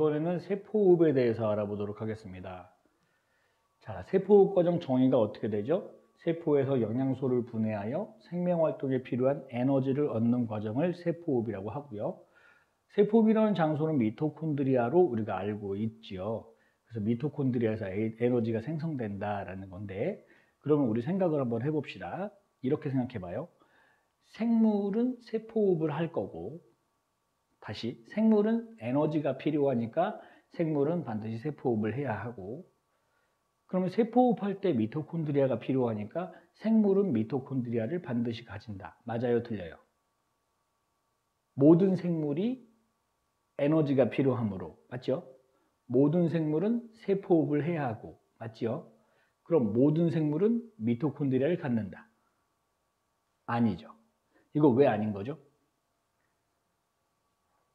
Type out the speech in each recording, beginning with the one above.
이번에는 세포호흡에 대해서 알아보도록 하겠습니다. 자, 세포호흡 과정 정의가 어떻게 되죠? 세포에서 영양소를 분해하여 생명활동에 필요한 에너지를 얻는 과정을 세포호흡이라고 하고요. 세포호흡이라는 장소는 미토콘드리아로 우리가 알고 있지요. 그래서 미토콘드리아에서 에너지가 생성된다라는 건데, 그러면 우리 생각을 한번 해봅시다. 이렇게 생각해봐요. 생물은 세포호흡을 할 거고, 다시 생물은 에너지가 필요하니까 생물은 반드시 세포호흡을 해야 하고, 그러면 세포호흡할 때 미토콘드리아가 필요하니까 생물은 미토콘드리아를 반드시 가진다. 맞아요, 틀려요? 모든 생물이 에너지가 필요하므로, 맞죠? 모든 생물은 세포호흡을 해야 하고, 맞죠? 그럼 모든 생물은 미토콘드리아를 갖는다. 아니죠. 이거 왜 아닌 거죠?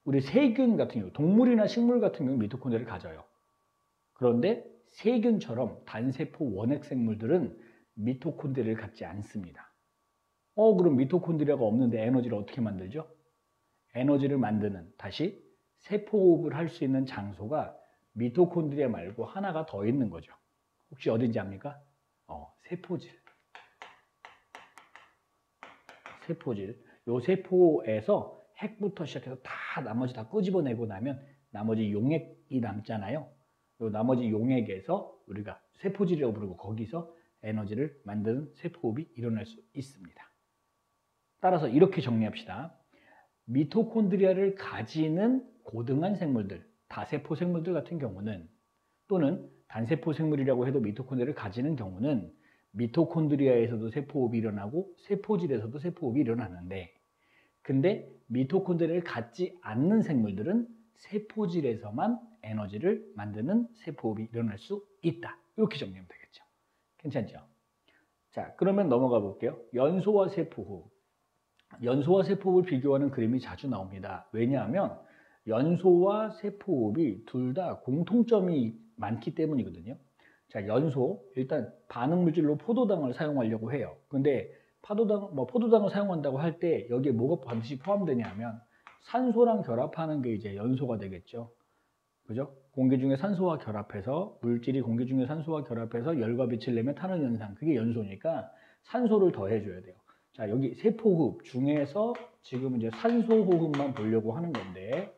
우리 세균 같은 경우, 동물이나 식물 같은 경우 미토콘드리아를 가져요. 그런데 세균처럼 단세포 원핵 생물들은 미토콘드리아를 갖지 않습니다. 그럼 미토콘드리아가 없는데 에너지를 어떻게 만들죠? 에너지를 만드는, 다시 세포호흡을 할 수 있는 장소가 미토콘드리아 말고 하나가 더 있는 거죠. 혹시 어딘지 압니까? 세포질. 세포질. 요 세포에서 핵부터 시작해서 다 나머지 다 끄집어내고 나면 나머지 용액이 남잖아요. 요 나머지 용액에서 우리가 세포질이라고 부르고 거기서 에너지를 만드는 세포호흡이 일어날 수 있습니다. 따라서 이렇게 정리합시다. 미토콘드리아를 가지는 고등한 생물들, 다세포 생물들 같은 경우는, 또는 단세포 생물이라고 해도 미토콘드리아를 가지는 경우는 미토콘드리아에서도 세포호흡이 일어나고 세포질에서도 세포호흡이 일어나는데, 근데 미토콘드리아를 갖지 않는 생물들은 세포질에서만 에너지를 만드는 세포호흡이 일어날 수 있다. 이렇게 정리하면 되겠죠. 괜찮죠? 자, 그러면 넘어가 볼게요. 연소와 세포호흡. 연소와 세포호흡을 비교하는 그림이 자주 나옵니다. 왜냐하면 연소와 세포호흡이 둘 다 공통점이 많기 때문이거든요. 자, 연소, 일단 반응물질로 포도당을 사용하려고 해요. 근데 포도당을 사용한다고 할 때 여기에 뭐가 반드시 포함되냐면 산소랑 결합하는 게 이제 연소가 되겠죠. 그죠? 공기 중에 산소와 결합해서, 물질이 공기 중에 산소와 결합해서 열과 빛을 내면 타는 현상, 그게 연소니까 산소를 더해줘야 돼요. 자, 여기 세포호흡 중에서 지금 이제 산소호흡만 보려고 하는 건데,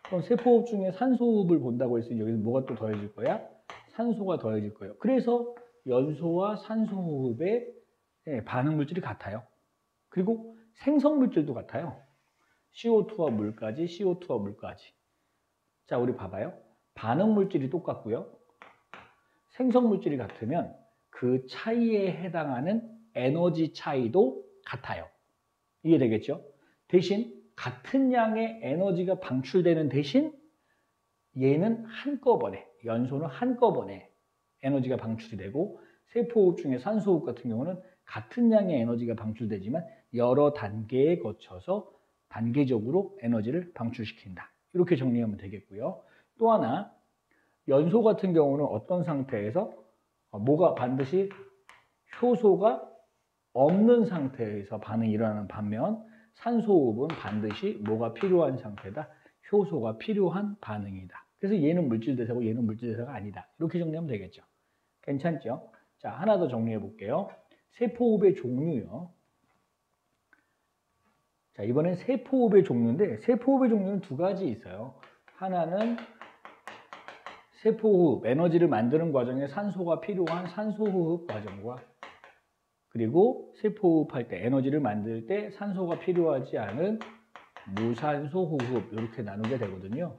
그럼 세포호흡 중에 산소호흡을 본다고 했으니 여기서 뭐가 또 더해질 거야? 산소가 더해질 거예요. 그래서 연소와 산소호흡의 반응물질이 같아요. 그리고 생성물질도 같아요. CO2와 물까지, CO2와 물까지. 자, 우리 봐봐요. 반응물질이 똑같고요. 생성물질이 같으면 그 차이에 해당하는 에너지 차이도 같아요. 이해되겠죠? 대신 같은 양의 에너지가 방출되는 대신 얘는 한꺼번에, 연소는 한꺼번에 에너지가 방출이 되고, 세포호흡 중에 산소호흡 같은 경우는 같은 양의 에너지가 방출되지만 여러 단계에 거쳐서 단계적으로 에너지를 방출시킨다. 이렇게 정리하면 되겠고요. 또 하나, 연소 같은 경우는 어떤 상태에서 뭐가 반드시 효소가 없는 상태에서 반응이 일어나는 반면, 산소호흡은 반드시 뭐가 필요한 상태다? 효소가 필요한 반응이다. 그래서 얘는 물질대사고 얘는 물질대사가 아니다. 이렇게 정리하면 되겠죠. 괜찮죠? 자, 하나 더 정리해 볼게요. 세포호흡의 종류요. 자, 이번엔 세포호흡의 종류인데, 세포호흡의 종류는 두 가지 있어요. 하나는 세포호흡, 에너지를 만드는 과정에 산소가 필요한 산소호흡 과정과, 그리고 세포호흡할 때, 에너지를 만들 때 산소가 필요하지 않은 무산소호흡, 이렇게 나누게 되거든요.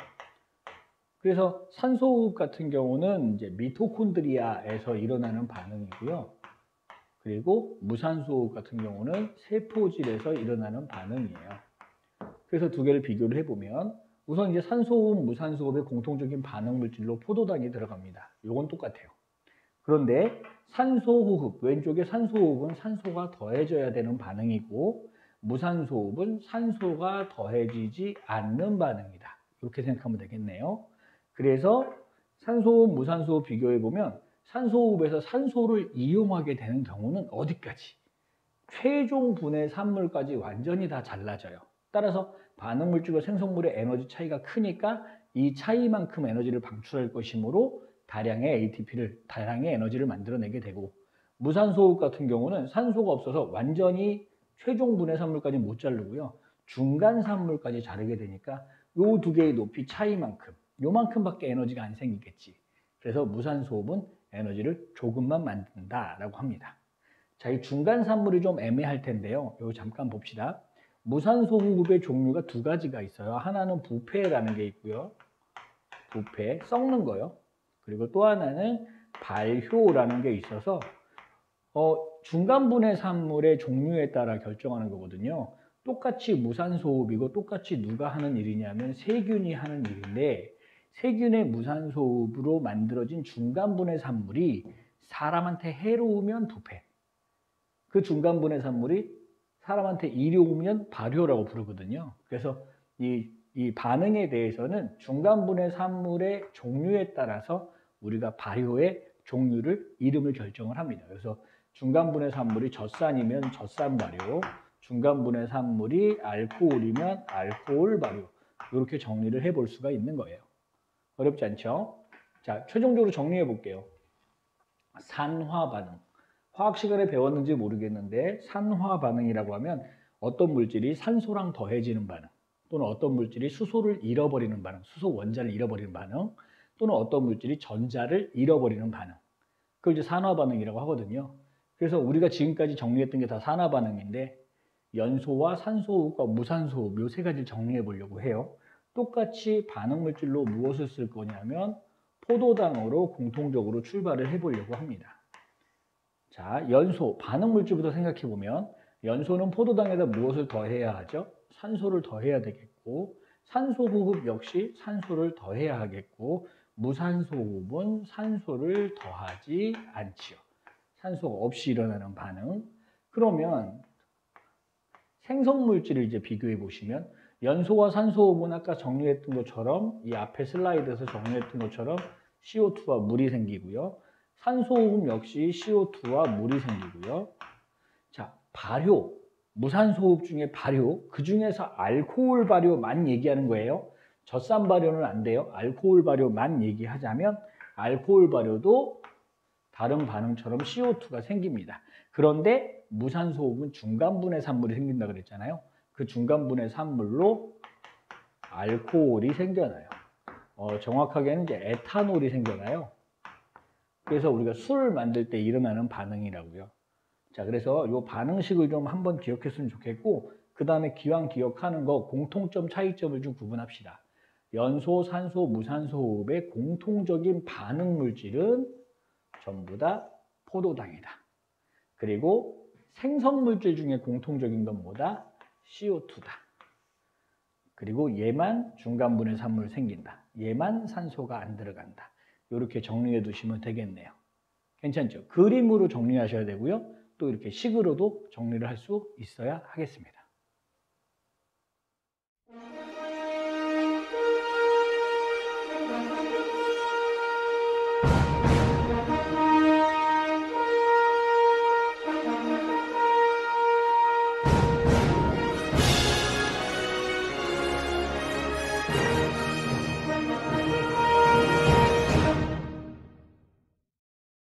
그래서 산소호흡 같은 경우는 이제 미토콘드리아에서 일어나는 반응이고요. 그리고 무산소호흡 같은 경우는 세포질에서 일어나는 반응이에요. 그래서 두 개를 비교를 해보면, 우선 이제 산소호흡, 무산소호흡의 공통적인 반응 물질로 포도당이 들어갑니다. 이건 똑같아요. 그런데 산소호흡, 왼쪽에 산소호흡은 산소가 더해져야 되는 반응이고, 무산소호흡은 산소가 더해지지 않는 반응이다. 이렇게 생각하면 되겠네요. 그래서 산소호흡, 무산소호흡 비교해보면 산소호흡에서 산소를 이용하게 되는 경우는 어디까지? 최종 분해 산물까지 완전히 다 잘라져요. 따라서 반응물질과 생성물의 에너지 차이가 크니까 이 차이만큼 에너지를 방출할 것이므로 다량의 에너지를 만들어내게 되고, 무산소호흡 같은 경우는 산소가 없어서 완전히 최종 분해 산물까지 못 자르고요. 중간 산물까지 자르게 되니까 요 두 개의 높이 차이만큼, 요만큼밖에 에너지가 안 생기겠지. 그래서 무산소호흡은 에너지를 조금만 만든다라고 합니다. 자, 이 중간 산물이 좀 애매할 텐데요. 요 잠깐 봅시다. 무산소 호흡의 종류가 두 가지가 있어요. 하나는 부패라는 게 있고요. 부패, 썩는 거요. 그리고 또 하나는 발효라는 게 있어서 중간 분해 산물의 종류에 따라 결정하는 거거든요. 똑같이 무산소 호흡이고 똑같이 누가 하는 일이냐면 세균이 하는 일인데, 세균의 무산소 호흡으로 만들어진 중간 분해 산물이 사람한테 해로우면 부패, 그 중간 분해 산물이 사람한테 이로우면 발효라고 부르거든요. 그래서 이 반응에 대해서는 중간 분해 산물의 종류에 따라서 우리가 발효의 종류를 이름을 결정을 합니다. 그래서 중간 분해 산물이 젖산이면 젖산 발효, 중간 분해 산물이 알코올이면 알코올 발효, 이렇게 정리를 해볼 수가 있는 거예요. 어렵지 않죠? 자, 최종적으로 정리해 볼게요. 산화 반응. 화학 시간에 배웠는지 모르겠는데 산화 반응이라고 하면 어떤 물질이 산소랑 더해지는 반응, 또는 어떤 물질이 수소를 잃어버리는 반응, 수소 원자를 잃어버리는 반응, 또는 어떤 물질이 전자를 잃어버리는 반응, 그걸 이제 산화 반응이라고 하거든요. 그래서 우리가 지금까지 정리했던 게 다 산화 반응인데, 연소와 산소호흡과 무산소호흡 요 세 가지를 정리해 보려고 해요. 똑같이 반응 물질로 무엇을 쓸 거냐면 포도당으로 공통적으로 출발을 해 보려고 합니다. 자, 연소, 반응 물질부터 생각해 보면 연소는 포도당에다 무엇을 더해야 하죠? 산소를 더해야 되겠고, 산소호흡 역시 산소를 더해야 하겠고, 무산소호흡은 산소를 더하지 않지요. 산소가 없이 일어나는 반응. 그러면 생성물질을 이제 비교해 보시면 연소와 산소호흡은 아까 정리했던 것처럼, 이 앞에 슬라이드에서 정리했던 것처럼 CO2와 물이 생기고요. 산소호흡 역시 CO2와 물이 생기고요. 자, 발효, 무산소호흡 중에 발효, 그 중에서 알코올 발효만 얘기하는 거예요. 젖산 발효는 안 돼요. 알코올 발효만 얘기하자면 알코올 발효도 다른 반응처럼 CO2가 생깁니다. 그런데 무산소호흡은 중간분해 산물이 생긴다 그랬잖아요. 그 중간분해 산물로 알코올이 생겨나요. 정확하게는 이제 에탄올이 생겨나요. 그래서 우리가 술을 만들 때 일어나는 반응이라고요. 자, 그래서 이 반응식을 좀 한번 기억했으면 좋겠고, 그 다음에 기왕 기억하는 거 공통점, 차이점을 좀 구분합시다. 연소, 산소, 무산소 호흡의 공통적인 반응 물질은 전부 다 포도당이다. 그리고 생성물질 중에 공통적인 건 뭐다? CO2다. 그리고 얘만 중간분해 산물 생긴다. 얘만 산소가 안 들어간다. 이렇게 정리해 두시면 되겠네요. 괜찮죠? 그림으로 정리하셔야 되고요. 또 이렇게 식으로도 정리를 할 수 있어야 하겠습니다.